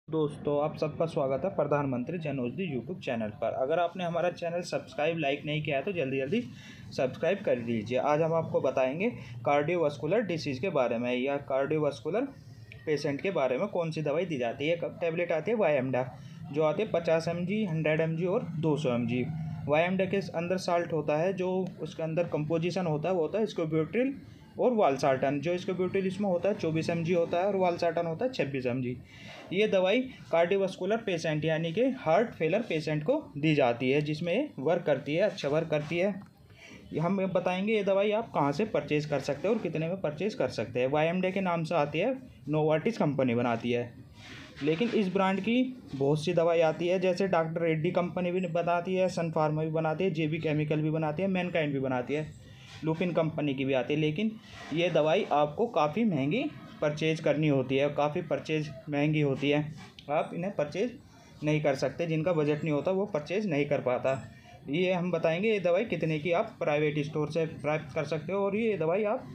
दोस्तों, आप सबका स्वागत है प्रधानमंत्री जन औषधि यूट्यूब चैनल पर। अगर आपने हमारा चैनल सब्सक्राइब लाइक नहीं किया है तो जल्दी जल्दी सब्सक्राइब कर लीजिए। आज हम आपको बताएंगे कार्डियोवास्कुलर डिसीज़ के बारे में या कार्डियोवास्कुलर पेशेंट के बारे में कौन सी दवाई दी जाती है। एक टैबलेट आती है वायएमडा, जो आती है 50 mg, 100 mg और 200 mg। वायएमडा के अंदर साल्ट होता है, जो उसके अंदर कंपोजिशन होता है वो होता है स्कोब्यूटिल और वालसार्टन। जो स्कोब्यूटिल इसमें होता है 24 mg होता है और वालसार्टन होता है 26 mg। ये दवाई कार्डियोवास्कुलर पेशेंट यानी कि हार्ट फेलर पेशेंट को दी जाती है, जिसमें ये वर्क करती है, अच्छा वर्क करती है। हम बताएंगे ये दवाई आप कहाँ से परचेज़ कर सकते हैं और कितने में परचेज़ कर सकते हैं। वायएमडा के नाम से आती है, नोवार्टिस कंपनी बनाती है, लेकिन इस ब्रांड की बहुत सी दवाई आती है, जैसे डॉक्टर रेड्डी कंपनी भी बनाती है, सन फार्मा भी बनाती है, जेबी केमिकल भी बनाती है, मैनकाइंड भी बनाती है, लुपिन कंपनी की भी आती है। लेकिन ये दवाई आपको काफ़ी महंगी परचेज़ करनी होती है, काफ़ी परचेज़ महंगी होती है। आप इन्हें परचेज़ नहीं कर सकते, जिनका बजट नहीं होता वो परचेज़ नहीं कर पाता। ये हम बताएंगे ये दवाई कितने की आप प्राइवेट स्टोर से प्राप्त कर सकते हो और ये दवाई आप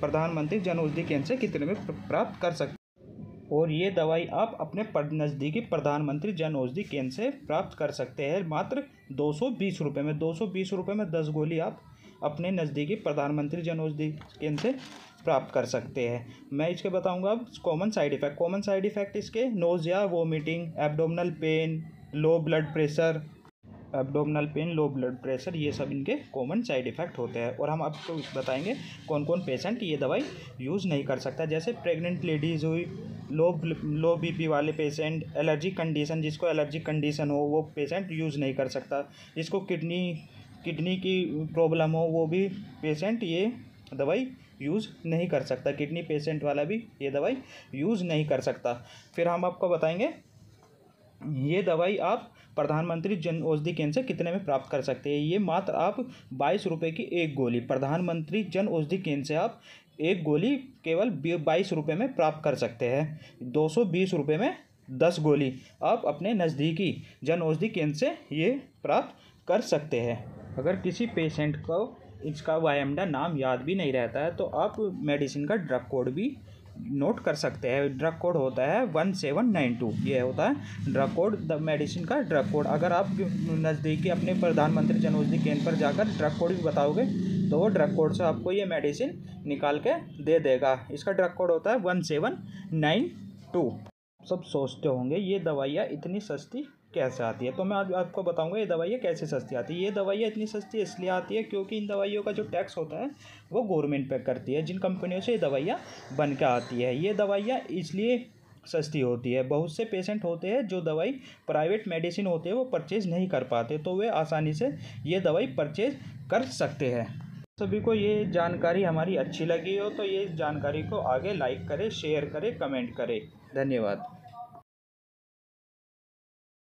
प्रधानमंत्री जन औषधि केंद्र से कितने में प्राप्त कर सकते हो। और ये दवाई आप अपने नज़दीकी प्रधानमंत्री जन औषधि केंद्र से प्राप्त कर सकते हैं मात्र 220 रुपये में। 220 रुपये में 10 गोली आप अपने नज़दीकी प्रधानमंत्री जन औषधि केंद्र से प्राप्त कर सकते हैं। मैं इसके बताऊंगा अब common side effect. Common side effect इसके nausea, vomiting, abdominal pain, low blood pressure, low blood pressure, ये सब इनके कॉमन साइड इफ़ेक्ट होते हैं। और हम आपको बताएंगे कौन कौन पेशेंट ये दवाई यूज़ नहीं कर सकता, जैसे प्रेग्नेंट लेडीज़ हुई, लो बीपी वाले पेशेंट, एलर्जी कंडीशन, जिसको एलर्जी कंडीशन हो वो पेशेंट यूज़ नहीं कर सकता, जिसको किडनी की प्रॉब्लम हो वो भी पेशेंट ये दवाई यूज़ नहीं कर सकता। किडनी पेशेंट वाला भी ये दवाई यूज़ नहीं कर सकता। फिर हम आपको बताएंगे ये दवाई आप प्रधानमंत्री जन औषधि केंद्र से कितने में प्राप्त कर सकते हैं। ये मात्र आप 22 रुपये की एक गोली प्रधानमंत्री जन औषधि केंद्र से आप एक गोली केवल 22 रुपये में प्राप्त कर सकते हैं। 220 रुपये में 10 गोली आप अपने नज़दीकी जन औषधि केंद्र से ये प्राप्त कर सकते हैं। अगर किसी पेशेंट को इसका वायएमडा नाम याद भी नहीं रहता है तो आप मेडिसिन का ड्रग कोड भी नोट कर सकते हैं। ड्रग कोड होता है 1792, ये होता है ड्रग कोड, द मेडिसिन का ड्रग कोड। अगर आप नज़दीकी अपने प्रधानमंत्री जन औषधि केंद्र पर जाकर ड्रग कोड भी बताओगे तो वो ड्रग कोड से आपको ये मेडिसिन निकाल के दे देगा। इसका ड्रग कोड होता है 1792। सब सोचते होंगे ये दवाइयाँ इतनी सस्ती कैसे आती है, तो मैं आज आपको बताऊंगा ये दवाइयाँ कैसे सस्ती आती है। ये दवाइयाँ इतनी सस्ती इसलिए आती है क्योंकि इन दवाइयों का जो टैक्स होता है वो गवर्नमेंट पे करती है, जिन कंपनियों से ये दवाइयाँ बन के आती है। ये दवाइयाँ इसलिए सस्ती होती है, बहुत से पेशेंट होते हैं जो दवाई प्राइवेट मेडिसिन होते हैं वो परचेज़ नहीं कर पाते, तो वे आसानी से ये दवाई परचेज़ कर सकते हैं। सभी को ये जानकारी हमारी अच्छी लगी हो तो ये जानकारी को आगे लाइक करें, शेयर करें, कमेंट करें। धन्यवाद।